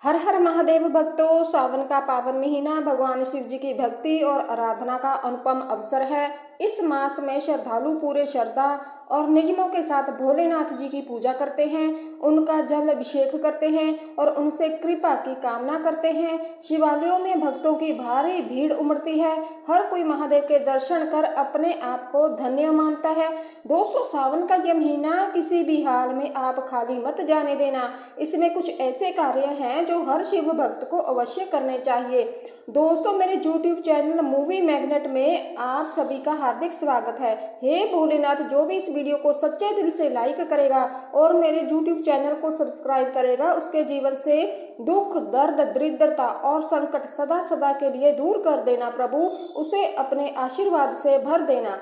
हर हर महादेव भक्तों, सावन का पावन महीना भगवान शिव जी की भक्ति और आराधना का अनुपम अवसर है। इस मास में श्रद्धालु पूरे श्रद्धा और नियमों के साथ भोलेनाथ जी की पूजा करते हैं, उनका जल अभिषेक करते हैं और उनसे कृपा की कामना करते हैं। शिवालयों में भक्तों की भारी भीड़ उमड़ती है। हर कोई महादेव के दर्शन कर अपने आप को धन्य मानता है। दोस्तों, सावन का यह महीना किसी भी हाल में आप खाली मत जाने देना। इसमें कुछ ऐसे कार्य हैं जो हर शिव भक्त को अवश्य करने चाहिए। दोस्तों, मेरे YouTube चैनल मूवी मैग्नेट में आप सभी का हार्दिक स्वागत है। हे भोलेनाथ, जो भी इस वीडियो को सच्चे दिल से लाइक करेगा और मेरे YouTube चैनल को सब्सक्राइब करेगा, उसके जीवन से दुख, दर्द, दरिद्रता और संकट सदा सदा के लिए दूर कर देना प्रभु, उसे अपने आशीर्वाद से भर देना।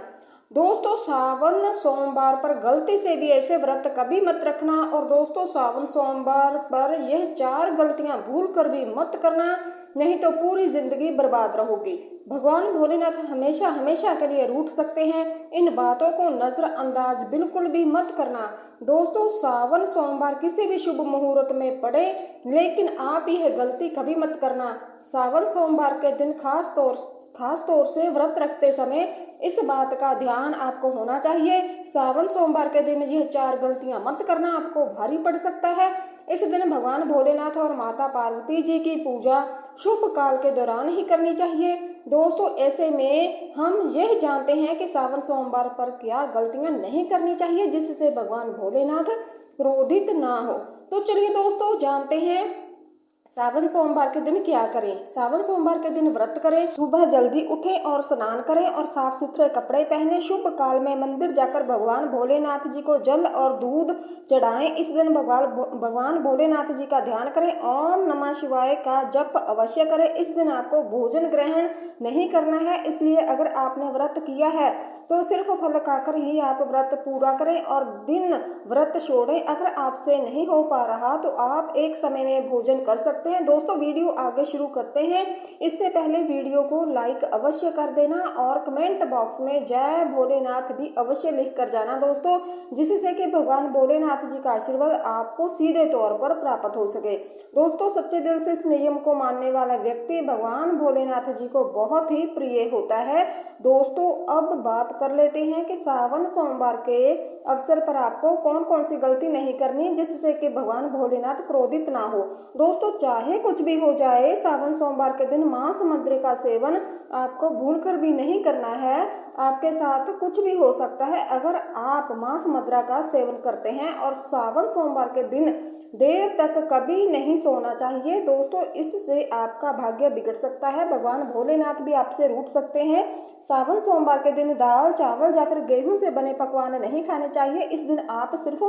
दोस्तों, सावन सोमवार पर गलती से भी ऐसे व्रत कभी मत रखना। और दोस्तों, सावन सोमवार पर यह 4 गलतियां भूल कर भी मत करना, नहीं तो पूरी जिंदगी बर्बाद रहोगी। भगवान भोलेनाथ हमेशा हमेशा के लिए रूठ सकते हैं। इन बातों को नजरअंदाज बिल्कुल भी मत करना। दोस्तों, सावन सोमवार किसी भी शुभ मुहूर्त में पड़े, लेकिन आप यह गलती कभी मत करना। सावन सोमवार के दिन खास तौर से व्रत रखते समय इस बात का ध्यान आपको होना चाहिए। सावन सोमवार के दिन यह 4 गलतियां मत करना, आपको भारी पड़ सकता है। इस दिन भगवान भोलेनाथ और माता पार्वती जी की पूजा शुभ काल के दौरान ही करनी चाहिए। दोस्तों, ऐसे में हम यह जानते हैं कि सावन सोमवार पर क्या गलतियां नहीं करनी चाहिए जिससे भगवान भोलेनाथ क्रोधित ना हो। तो चलिए दोस्तों, जानते हैं सावन सोमवार के दिन क्या करें। सावन सोमवार के दिन व्रत करें, सुबह जल्दी उठें और स्नान करें और साफ सुथरे कपड़े पहने। शुभ काल में मंदिर जाकर भगवान भोलेनाथ जी को जल और दूध चढ़ाएं। इस दिन भगवान भोलेनाथ जी का ध्यान करें। ओम नमः शिवाय का जप अवश्य करें। इस दिन आपको भोजन ग्रहण नहीं करना है, इसलिए अगर आपने व्रत किया है तो सिर्फ फल खाकर ही आप व्रत पूरा करें और दिन व्रत छोड़ें। अगर आपसे नहीं हो पा रहा तो आप एक समय में भोजन कर सकते हैं। दोस्तों, वीडियो आगे शुरू करते हैं। इससे पहले वीडियो को लाइक अवश्य कर देना और कमेंट बॉक्स में जय भोलेनाथ भी अवश्य लिख कर जाना दोस्तों, जिससे कि भगवान भोलेनाथ जी का आशीर्वाद आपको सीधे तौर पर प्राप्त हो सके। दोस्तों, सच्चे दिल से इस नियम को मानने वाला व्यक्ति भगवान भोलेनाथ जी को बहुत ही प्रिय होता है। दोस्तों, अब बात कर लेते हैं कि सावन सोमवार के अवसर पर आपको कौन कौन सी गलती नहीं करनी जिससे कि भगवान भोलेनाथ क्रोधित ना हो। दोस्तों, चाहे कुछ भी हो जाए, सावन सोमवार के दिन मांस मदिरा का सेवन आपको भूलकर भी नहीं करना है। आपके साथ कुछ भी हो सकता है अगर आप मांस मदिरा का सेवन करते हैं। और सावन सोमवार के दिन देर तक कभी नहीं सोना चाहिए। दोस्तों, इससे आपका भाग्य बिगड़ सकता है, भगवान भोलेनाथ भी आपसे रूठ सकते हैं। सावन सोमवार के दिन दाल, चावल या फिर गेहूं से बने पकवान नहीं खाने चाहिए। इस दिन आप सिर्फ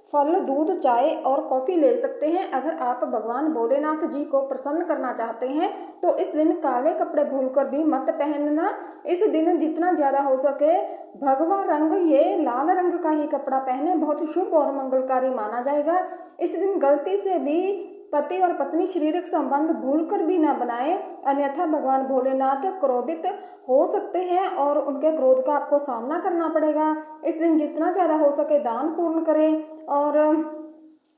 फल, दूध, चाय और कॉफी ले सकते हैं। अगर आप भगवान भोलेनाथ जी को प्रसन्न करना चाहते हैं तो इस दिन काले कपड़े भूलकर भी मत पहनना। इस दिन जितना ज्यादा हो सके भगवा रंग, ये लाल रंग का ही कपड़ा पहने, बहुत शुभ और मंगलकारी माना जाएगा। इस दिन गलती से भी पति और पत्नी शारीरिक संबंध भूलकर भी न बनाए, अन्यथा भगवान भोलेनाथ क्रोधित हो सकते हैं और उनके क्रोध का आपको सामना करना पड़ेगा। इस दिन जितना ज्यादा हो सके दान पूर्ण करें। और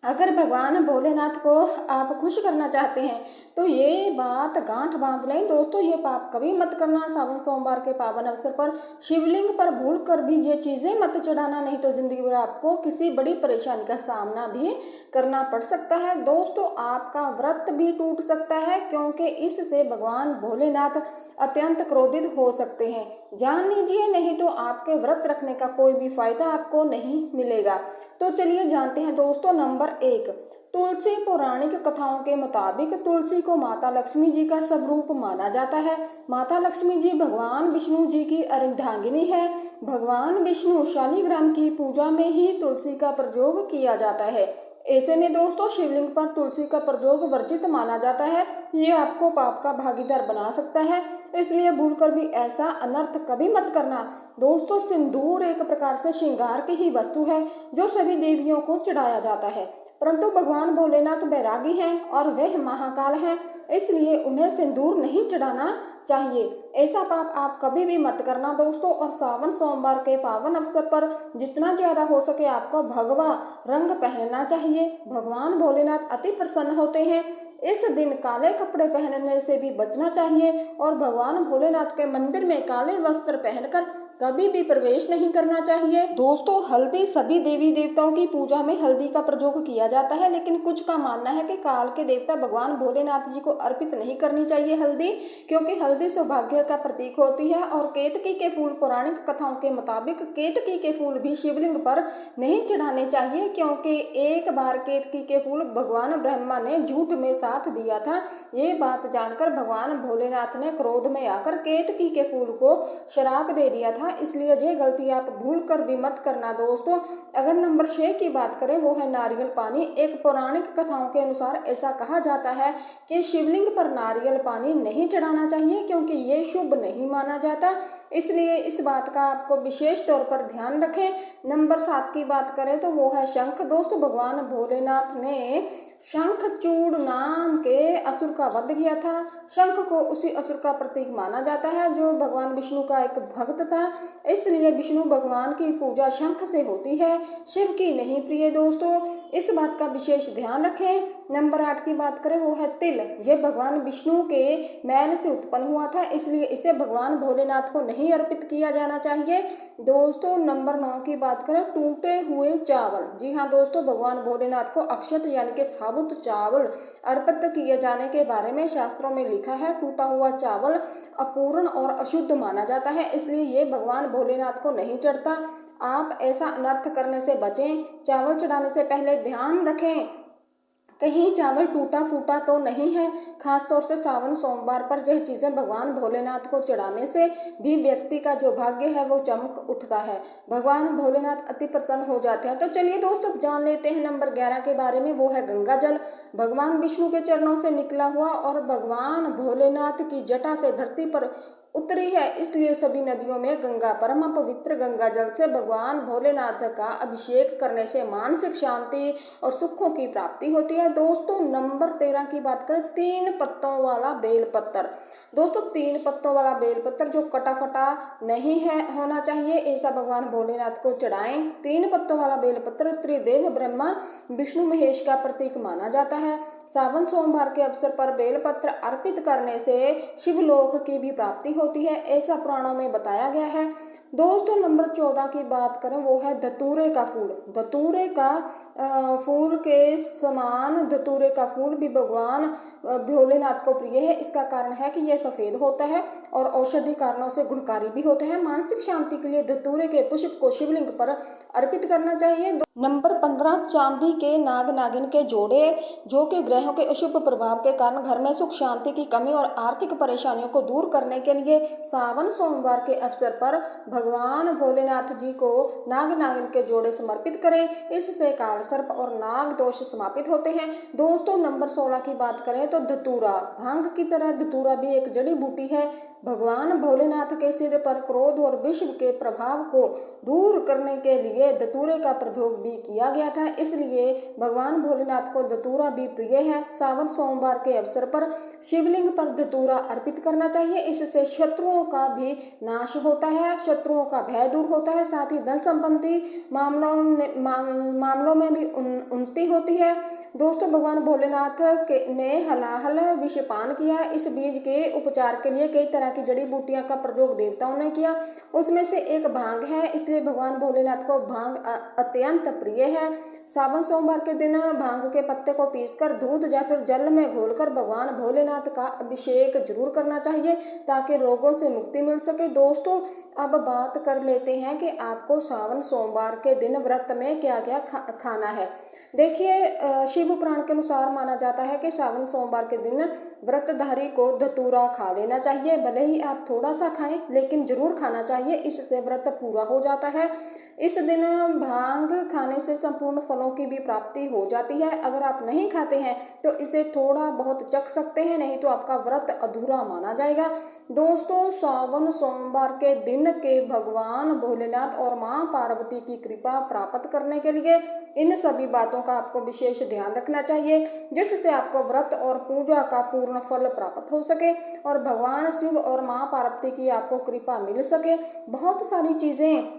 अगर भगवान भोलेनाथ को आप खुश करना चाहते हैं तो ये बात गांठ बांध लें। दोस्तों, ये पाप कभी मत करना। सावन सोमवार के पावन अवसर पर शिवलिंग पर भूल कर भी ये चीजें मत चढ़ाना, नहीं तो जिंदगी भर आपको किसी बड़ी परेशानी का सामना भी करना पड़ सकता है। दोस्तों, आपका व्रत भी टूट सकता है क्योंकि इससे भगवान भोलेनाथ अत्यंत क्रोधित हो सकते हैं। जान लीजिए, नहीं तो आपके व्रत रखने का कोई भी फायदा आपको नहीं मिलेगा। तो चलिए जानते हैं दोस्तों। नंबर 1, तुलसी। पौराणिक कथाओं के मुताबिक तुलसी को माता लक्ष्मी जी का स्वरूप माना जाता है। माता लक्ष्मी जी भगवान विष्णु जी की अर्धांगिनी है। भगवान विष्णु शालिग्राम की पूजा में ही तुलसी का प्रयोग किया जाता है। ऐसे में दोस्तों, शिवलिंग पर तुलसी का प्रयोग वर्जित माना जाता है। ये आपको पाप का भागीदार बना सकता है, इसलिए भूलकर भी ऐसा अनर्थ कभी मत करना। दोस्तों, सिंदूर एक प्रकार से श्रृंगार की ही वस्तु है जो सभी देवियों को चढ़ाया जाता है। परंतु भगवान भोलेनाथ बैरागी हैं और वह महाकाल हैं, इसलिए उन्हें सिंदूर नहीं चढ़ाना चाहिए। ऐसा पाप आप कभी भी मत करना दोस्तों। और सावन सोमवार के पावन अवसर पर जितना ज्यादा हो सके आपको भगवा रंग पहनना चाहिए। भगवान भोलेनाथ अति प्रसन्न होते हैं। इस दिन काले कपड़े पहनने से भी बचना चाहिए और भगवान भोलेनाथ के मंदिर में काले वस्त्र पहनकर कभी भी प्रवेश नहीं करना चाहिए। दोस्तों, हल्दी सभी देवी देवताओं की पूजा में हल्दी का प्रयोग किया जाता है, लेकिन कुछ का मानना है कि काल के देवता भगवान भोलेनाथ जी को अर्पित नहीं करनी चाहिए हल्दी, क्योंकि हल्दी सौभाग्य का प्रतीक होती है। और केतकी के फूल, पौराणिक कथाओं के मुताबिक केतकी के फूल भी शिवलिंग पर नहीं चढ़ाने चाहिए, क्योंकि एक बार केतकी के फूल भगवान ब्रह्मा ने झूठ में साथ दिया था। ये बात जानकर भगवान भोलेनाथ ने क्रोध में आकर केतकी के फूल को श्राप दे दिया था, इसलिए ये गलती आप भूल कर भी मत करना दोस्तों। अगर नंबर 6 की बात करें, वो है नारियल पानी। एक पौराणिक कथाओं के अनुसार ऐसा कहा जाता है कि शिवलिंग पर नारियल पानी नहीं चढ़ाना चाहिए, क्योंकि ये शुभ नहीं माना जाता, इसलिए इस बात का आपको विशेष तौर पर ध्यान रखें। नंबर 7 की बात करें तो वो है शंख। दोस्तों, भगवान भोलेनाथ ने शंखचूड़ नाम के असुर का वध किया था। शंख को उसी असुर का प्रतीक माना जाता है जो भगवान विष्णु का एक भक्त था, इसलिए विष्णु भगवान की पूजा शंख से होती है, शिव की नहीं प्रिय दोस्तों। इस बात का विशेष ध्यान रखें। नंबर 8 की बात करें, वो है तिल। ये भगवान विष्णु के मैल से उत्पन्न हुआ था, इसलिए इसे भगवान भोलेनाथ को नहीं अर्पित किया जाना चाहिए दोस्तों। नंबर 9 की बात करें, टूटे हुए चावल। जी हाँ दोस्तों, भगवान भोलेनाथ को अक्षत यानी कि साबुत चावल अर्पित किए जाने के बारे में शास्त्रों में लिखा है। टूटा हुआ चावल अपूर्ण और अशुद्ध माना जाता है, इसलिए ये भगवान भोलेनाथ को नहीं चढ़ता। आप ऐसा अनर्थ करने से बचें। चावल चढ़ाने से पहले ध्यान रखें कहीं चावल टूटा फूटा तो नहीं है। खासतौर से सावन सोमवार पर यह चीजें भगवान भोलेनाथ को चढ़ाने से भी व्यक्ति का जो भाग्य है वो चमक उठता है, भगवान भोलेनाथ अति प्रसन्न हो जाते हैं। तो चलिए दोस्तों, जान लेते हैं नंबर 11 के बारे में। वो है गंगा जल। भगवान विष्णु के चरणों से निकला हुआ और भगवान भोलेनाथ की जटा से धरती पर उतरी है, इसलिए सभी नदियों में गंगा, परम पवित्र गंगा जल से भगवान भोलेनाथ का अभिषेक करने से मानसिक शांति और सुखों की प्राप्ति होती है। दोस्तों, नंबर 13 की बात करें, 3 पत्तों वाला बेलपत्र। दोस्तों, 3 पत्तों वाला बेलपत्र जो कटा फटा नहीं है होना चाहिए, ऐसा भगवान भोलेनाथ को चढ़ाएं। 3 पत्तों वाला बेलपत्र त्रिदेव ब्रह्मा विष्णु महेश का प्रतीक माना जाता है। सावन सोमवार के अवसर पर बेलपत्र अर्पित करने से शिवलोक की भी प्राप्ति होती है, ऐसा पुराणों में बताया गया है। दोस्तों, नंबर 14 की बात करें, वो है धतूरे का फूल। धतूरे का फूल के समान धतूरे का फूल भी भगवान भोलेनाथ को प्रिय है। इसका कारण है कि यह सफेद होता है और औषधि कारणों से गुणकारी भी होते हैं। मानसिक शांति के लिए धतूरे के पुष्प को शिवलिंग पर अर्पित करना चाहिए। नंबर 15, चांदी के नाग नागिन के जोड़े, जो कि ग्रहों के अशुभ प्रभाव के कारण घर में सुख शांति की कमी और आर्थिक परेशानियों को दूर करने के लिए सावन सोमवार के अवसर पर भगवान भोलेनाथ जी को नाग नागिन के जोड़े समर्पित करें। इससे काल सर्प और नाग दोष समापित होते हैं। दोस्तों, नंबर 16 की बात करें तो धतूरा। भांग की तरह धतूरा भी एक जड़ी बूटी है। भगवान भोलेनाथ के सिर पर क्रोध और विश्व के प्रभाव को दूर करने के लिए धतूरे का प्रयोग भी किया गया था, इसलिए भगवान भोलेनाथ को धतूरा भी प्रिय है। सावन सोमवार के अवसर पर शिवलिंग पर धतूरा अर्पित करना चाहिए। इससे शत्रुओं का भी नाश होता है, शत्रुओं का भय दूर होता है, साथ ही धन संबंधी मामलों में भी उन्नति होती है। दोस्तों, भगवान भोलेनाथ ने हलाहल विषपान किया। इस बीज के उपचार के लिए कई तरह की जड़ी बूटियां का प्रयोग देवताओं ने किया, उसमें से एक भांग है, इसलिए भगवान भोलेनाथ को भांग अत्यंत प्रिय है। सावन सोमवार के दिन भांग के पत्ते को पीसकर दूध या फिर जल में घोलकर भगवान भोलेनाथ का अभिषेक जरूर करना चाहिए, ताकि रोगों से मुक्ति मिल सके। दोस्तों, अब बात कर लेते हैं कि आपको सावन सोमवार के दिन व्रत में क्या क्या खाना है। देखिए, शिव पुराण के अनुसार माना जाता है कि सावन सोमवार के दिन व्रतधारी को धतूरा खा लेना चाहिए। भले ही आप थोड़ा सा खाएं, लेकिन जरूर खाना चाहिए, इससे व्रत पूरा हो जाता है। इस दिन भांग खाने से संपूर्ण फलों की भी प्राप्ति हो जाती है। अगर आप नहीं खाते हैं तो इसे थोड़ा बहुत चख सकते हैं, नहीं तो आपका व्रत अधूरा माना जाएगा। दोस्तों, सावन सोमवार के दिन के भगवान भोलेनाथ और मां पार्वती की कृपा प्राप्त करने के लिए इन सभी बातों का आपको विशेष ध्यान रखना चाहिए, जिससे आपको व्रत और पूजा का पूर्ण फल प्राप्त हो सके और भगवान शिव और मां पार्वती की आपको कृपा मिल सके। बहुत सारी चीजें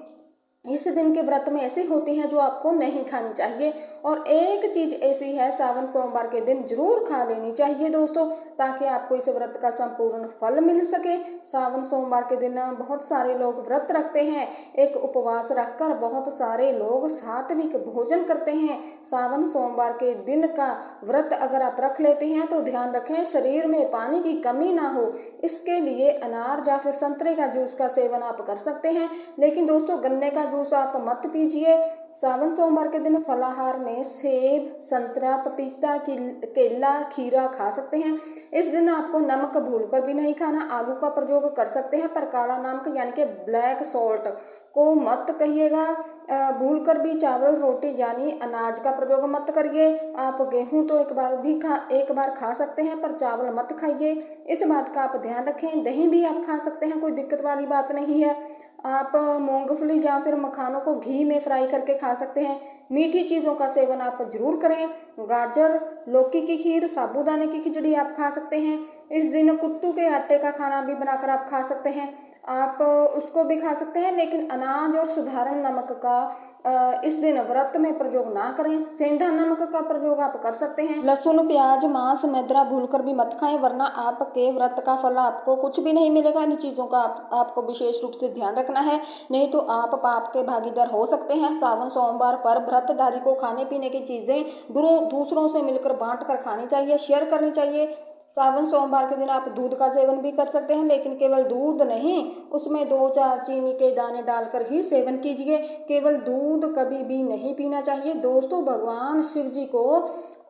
इस दिन के व्रत में ऐसी होती हैं जो आपको नहीं खानी चाहिए, और एक चीज ऐसी है सावन सोमवार के दिन जरूर खा लेनी चाहिए दोस्तों, ताकि आपको इस व्रत का संपूर्ण फल मिल सके। सावन सोमवार के दिन बहुत सारे लोग व्रत रखते हैं, एक उपवास रखकर बहुत सारे लोग सात्विक भोजन करते हैं। सावन सोमवार के दिन का व्रत अगर आप रख लेते हैं तो ध्यान रखें शरीर में पानी की कमी ना हो, इसके लिए अनार या फिर संतरे का जूस का सेवन आप कर सकते हैं। लेकिन दोस्तों, गन्ने का जूस आप मत पीजिए। सावन सोमवार के दिन फलाहार में सेब, संतरा, पपीता, केला, खीरा खा सकते हैं। इस दिन आपको नमक भूलकर भी नहीं खाना। आलू का प्रयोग कर सकते हैं, पर काला नमक यानी कि ब्लैक सॉल्ट को मत कहिएगा। भूलकर भी चावल रोटी यानी अनाज का प्रयोग मत करिए। आप गेहूं तो एक बार खा सकते हैं, पर चावल मत खाइए, इस बात का आप ध्यान रखें। दही भी आप खा सकते हैं, कोई दिक्कत वाली बात नहीं है। आप मूंगफली या फिर मखानों को घी में फ्राई करके खा सकते हैं। मीठी चीज़ों का सेवन आप जरूर करें। गाजर, लौकी की खीर, साबूदाने की खिचड़ी आप खा सकते हैं। इस दिन कुत्तू के आटे का खाना भी बनाकर आप खा सकते हैं, आप उसको भी खा सकते हैं, लेकिन अनाज और साधारण नमक का इस दिन व्रत में प्रयोग ना करें। सेंधा नमक का प्रयोग आप कर सकते हैं। लहसुन, प्याज, मांस, मैदा भूलकर भी मत खाएं, वरना आपके व्रत का फल आपको कुछ भी नहीं मिलेगा। इन चीज़ों का आपको विशेष रूप से ध्यान रखना है, नहीं तो आप पाप के भागीदार हो सकते हैं। सावन सोमवार पर व्रतधारी को खाने पीने की चीज़ें दूसरों से मिलकर बांट कर खानी चाहिए, शेयर करनी चाहिए। सावन सोमवार के दिन आप दूध का सेवन भी कर सकते हैं, लेकिन केवल दूध नहीं, उसमें 2-4 चीनी के दाने डालकर ही सेवन कीजिए। केवल दूध कभी भी नहीं पीना चाहिए। दोस्तों, भगवान शिव जी को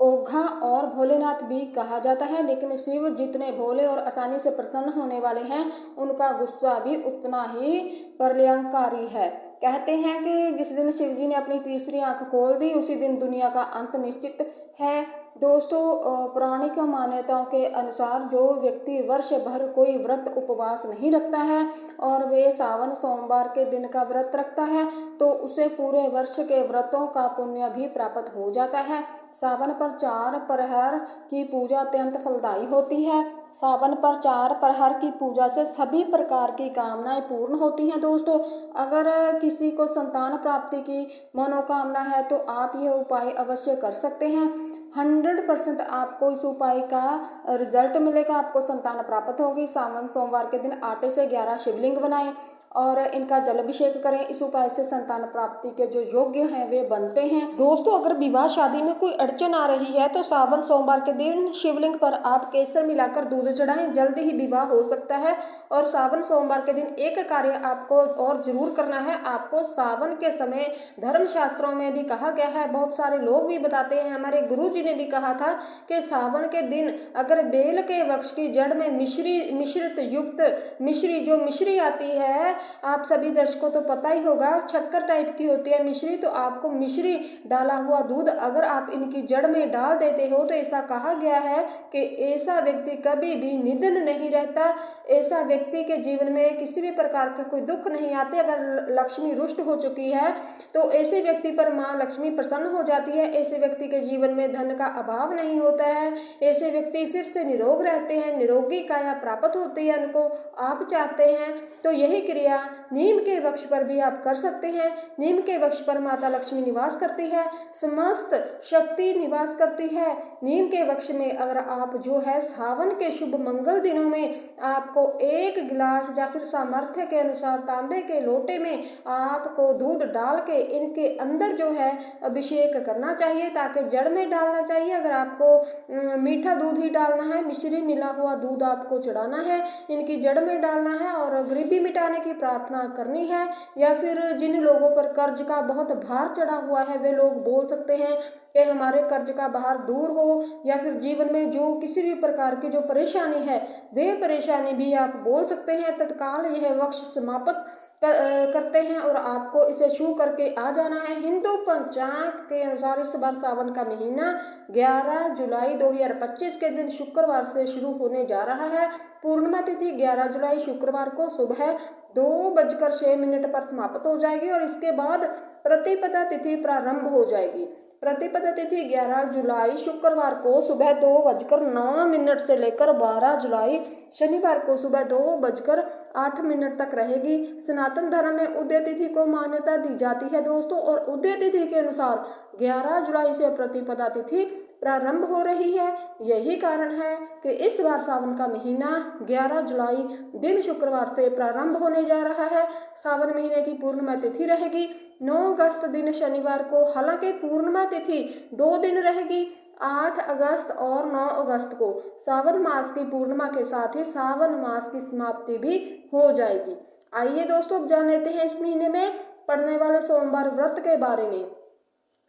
ओघा और भोलेनाथ भी कहा जाता है, लेकिन शिव जितने भोले और आसानी से प्रसन्न होने वाले हैं, उनका गुस्सा भी उतना ही प्रलयंकारी है। कहते हैं कि जिस दिन शिव जी ने अपनी तीसरी आंख खोल दी, उसी दिन दुनिया का अंत निश्चित है। दोस्तों, पौराणिक मान्यताओं के अनुसार जो व्यक्ति वर्ष भर कोई व्रत उपवास नहीं रखता है और वे सावन सोमवार के दिन का व्रत रखता है, तो उसे पूरे वर्ष के व्रतों का पुण्य भी प्राप्त हो जाता है। सावन पर 4 प्रहर की पूजा अत्यंत फलदायी होती है। सावन पर 4 प्रहर की पूजा से सभी प्रकार की कामनाएं पूर्ण होती हैं। दोस्तों, अगर किसी को संतान प्राप्ति की मनोकामना है तो आप यह उपाय अवश्य कर सकते हैं। 100% आपको इस उपाय का रिजल्ट मिलेगा, आपको संतान प्राप्त होगी। सावन सोमवार के दिन आटे से 11 शिवलिंग बनाएं और इनका जल अभिषेक करें। इस उपाय से संतान प्राप्ति के जो योग्य हैं वे बनते हैं। दोस्तों, अगर विवाह शादी में कोई अड़चन आ रही है तो सावन सोमवार के दिन शिवलिंग पर आप केसर मिलाकर दूध चढ़ाएं, जल्दी ही विवाह हो सकता है। और सावन सोमवार के दिन एक कार्य आपको और जरूर करना है। आपको सावन के समय धर्मशास्त्रों में भी कहा गया है, बहुत सारे लोग भी बताते हैं, हमारे गुरु जी ने भी कहा था कि सावन के दिन अगर बेल के वृक्ष की जड़ में मिश्रित युक्त मिश्री आती है, आप सभी दर्शकों तो पता ही होगा, शक्कर टाइप की होती है मिश्री, तो आपको मिश्री डाला हुआ दूध अगर आप इनकी जड़ में डाल देते हो तो ऐसा कहा गया है कि ऐसा व्यक्ति कभी भी निधन नहीं रहता। ऐसा व्यक्ति के जीवन में किसी भी प्रकार का कोई दुख नहीं आते। अगर लक्ष्मी रुष्ट हो चुकी है तो ऐसे व्यक्ति पर माँ लक्ष्मी प्रसन्न हो जाती है। ऐसे व्यक्ति के जीवन में धन का अभाव नहीं होता है। ऐसे व्यक्ति फिर से निरोग रहते हैं, निरोगी काया प्राप्त होती है उनको। आप चाहते हैं तो यही क्रिया नीम के वृक्ष पर भी आप कर सकते हैं। नीम के वृक्ष पर माता लक्ष्मी निवास करती है, समस्त शक्ति निवास करती है। नीम के वृक्ष में अगर आप जो है सावन के शुभ मंगल दिनों में आपको 1 गिलास या फिर सामर्थ्य के अनुसार तांबे के लोटे में आपको दूध डाल के इनके अंदर जो है अभिषेक करना चाहिए, ताकि जड़ में डालना चाहिए जाएगी। अगर आपको मीठा दूध ही डालना है, मिश्री मिला हुआ दूध आपको चढ़ाना है, इनकी जड़ में डालना है और गरीबी मिटाने की प्रार्थना करनी है। या फिर जिन लोगों पर कर्ज का बहुत भार चढ़ा हुआ है वे लोग बोल सकते हैं कि हमारे कर्ज का भार दूर हो, या फिर जीवन में जो किसी भी प्रकार की जो परेशानी है वे परेशानी भी आप बोल सकते हैं। तत्काल यह वक्ष समाप्त करते हैं और आपको इसे छू करके आ जाना है। हिंदू पंचांग के अनुसार इस बार सावन का महीना 11 जुलाई 2025 के दिन शुक्रवार से शुरू होने जा रहा है। पूर्णिमा तिथि 11 जुलाई शुक्रवार को सुबह 2:06 पर समाप्त हो जाएगी और इसके बाद प्रतिपदा तिथि प्रारंभ हो जाएगी। प्रतिपदा तिथि 11 जुलाई शुक्रवार को सुबह 2:09 से लेकर 12 जुलाई शनिवार को सुबह 2:08 तक रहेगी। सनातन धर्म में उदय तिथि को मान्यता दी जाती है दोस्तों, और उदय तिथि के अनुसार 11 जुलाई से प्रतिपदा तिथि प्रारंभ हो रही है। यही कारण है कि इस बार सावन का महीना 11 जुलाई दिन शुक्रवार से प्रारंभ होने जा रहा है। सावन महीने की पूर्णिमा तिथि रहेगी 9 अगस्त दिन शनिवार को। हालांकि पूर्णिमा तिथि 2 दिन रहेगी, 8 अगस्त और 9 अगस्त को। सावन मास की पूर्णिमा के साथ ही सावन मास की समाप्ति भी हो जाएगी। आइए दोस्तों अब जान लेते हैं इस महीने में पड़ने वाले सोमवार व्रत के बारे में।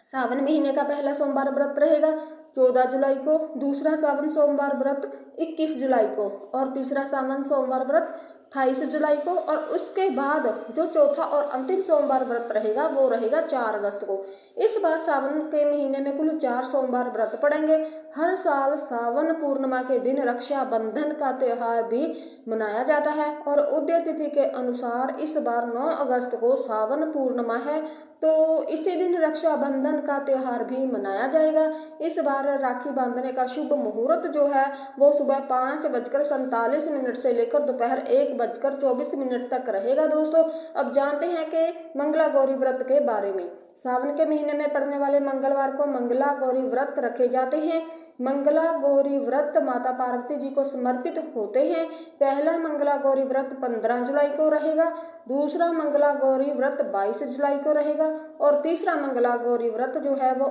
सावन महीने का पहला सोमवार व्रत रहेगा 14 जुलाई को, दूसरा सावन सोमवार व्रत 21 जुलाई को और तीसरा सावन सोमवार व्रत 28 जुलाई को, और उसके बाद जो चौथा और अंतिम सोमवार व्रत रहेगा वो रहेगा 4 अगस्त को। इस बार सावन के महीने में कुल 4 सोमवार व्रत पड़ेंगे। हर साल सावन पूर्णिमा के दिन रक्षाबंधन का त्यौहार भी मनाया जाता है और उदय तिथि के अनुसार इस बार 9 अगस्त को सावन पूर्णिमा है, तो इसी दिन रक्षाबंधन का त्यौहार भी मनाया जाएगा। इस बार राखी बांधने का शुभ मुहूर्त जो है वो सुबह 5:47 से लेकर दोपहर 1:24 तक रहेगा दोस्तों। अब जानते हैं कि मंगला गौरी व्रत के बारे में। सावन के महीने में पड़ने वाले मंगलवार को मंगला गौरी व्रत रखे जाते हैं। मंगला गौरी व्रत माता पार्वती जी को समर्पित होते हैं। पहला मंगला गौरी व्रत 15 जुलाई को रहेगा, दूसरा मंगला गौरी व्रत 22 जुलाई को रहेगा और तीसरा मंगला गौरी व्रत जो है वो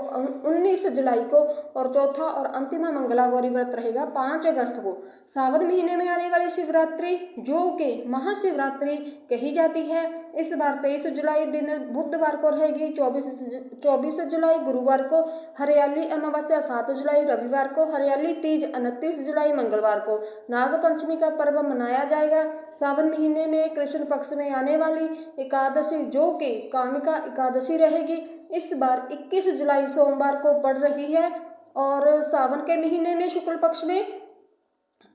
19 जुलाई को, और चौथा और अंतिम मंगला गौरी व्रत रहेगा 5 अगस्त को। सावन महीने में आने वाली शिवरात्रि जो कि महाशिवरात्रि कही जाती है, इस बार 23 जुलाई दिन बुधवार को रहेगी, 24 जुलाई गुरुवार को हरियाली अमावस्या, 7 जुलाई रविवार को हरियाली तीज, 29 जुलाई मंगलवार को नाग पंचमी का पर्व मनाया जाएगा। सावन महीने में कृष्ण पक्ष में आने वाली एकादशी जो कि कामिका एकादशी रहेगी, इस बार 21 जुलाई सोमवार को पड़ रही है, और सावन के महीने में शुक्ल पक्ष में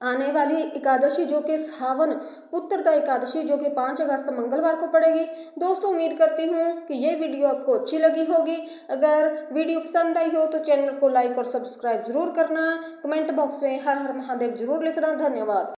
आने वाली एकादशी जो कि सावन पुत्रदा एकादशी जो कि 5 अगस्त मंगलवार को पड़ेगी। दोस्तों उम्मीद करती हूँ कि ये वीडियो आपको अच्छी लगी होगी। अगर वीडियो पसंद आई हो तो चैनल को लाइक और सब्सक्राइब जरूर करना। कमेंट बॉक्स में हर हर महादेव जरूर लिखना। धन्यवाद।